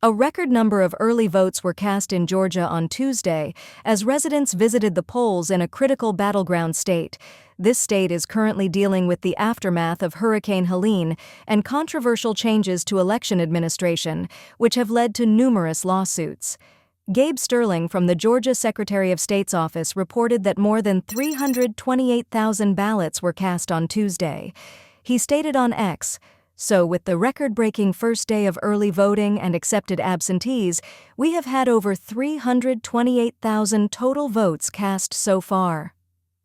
A record number of early votes were cast in Georgia on Tuesday as residents visited the polls in a critical battleground state. This state is currently dealing with the aftermath of Hurricane Helene and controversial changes to election administration, which have led to numerous lawsuits. Gabe Sterling from the Georgia Secretary of State's office reported that more than 328,000 ballots were cast on Tuesday. He stated on X, "So with the record-breaking first day of early voting and accepted absentees, we have had over 328,000 total votes cast so far."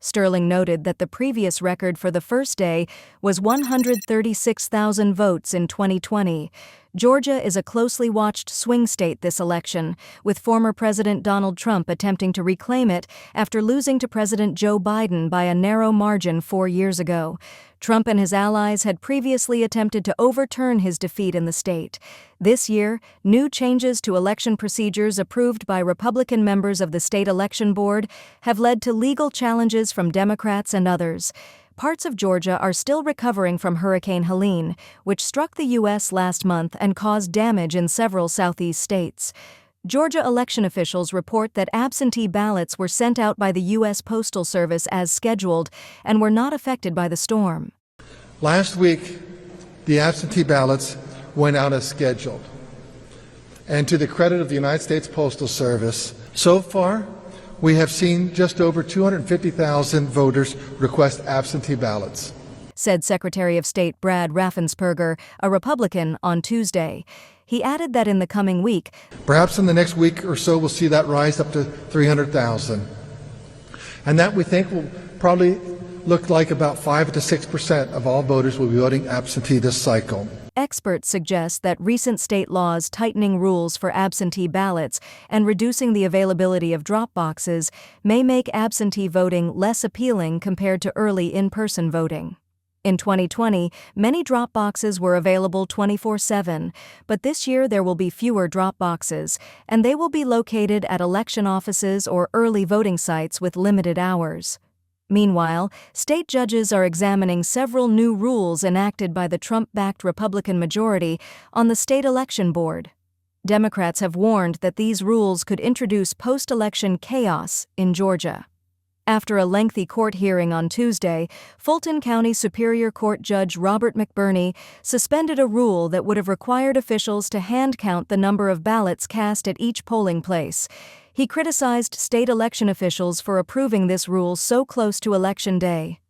Sterling noted that the previous record for the first day was 136,000 votes in 2020. Georgia is a closely watched swing state this election, with former President Donald Trump attempting to reclaim it after losing to President Joe Biden by a narrow margin 4 years ago. Trump and his allies had previously attempted to overturn his defeat in the state. This year, new changes to election procedures approved by Republican members of the state election board have led to legal challenges from Democrats and others. Parts of Georgia are still recovering from Hurricane Helene, which struck the U.S. last month and caused damage in several southeast states. Georgia election officials report that absentee ballots were sent out by the U.S. Postal Service as scheduled and were not affected by the storm. Last week, the absentee ballots went out as scheduled. And to the credit of the United States Postal Service, so far, we have seen just over 250,000 voters request absentee ballots, said Secretary of State Brad Raffensperger, a Republican, on Tuesday. He added that in the coming week, perhaps in the next week or so, we'll see that rise up to 300,000. And that we think will probably look like about 5 to 6% of all voters will be voting absentee this cycle. Experts suggest that recent state laws tightening rules for absentee ballots and reducing the availability of drop boxes may make absentee voting less appealing compared to early in-person voting. In 2020, many drop boxes were available 24/7, but this year there will be fewer drop boxes, and they will be located at election offices or early voting sites with limited hours. Meanwhile, state judges are examining several new rules enacted by the Trump-backed Republican majority on the state election board. Democrats have warned that these rules could introduce post-election chaos in Georgia. After a lengthy court hearing on Tuesday, Fulton County Superior Court Judge Robert McBurney suspended a rule that would have required officials to hand count the number of ballots cast at each polling place. He criticized state election officials for approving this rule so close to Election Day.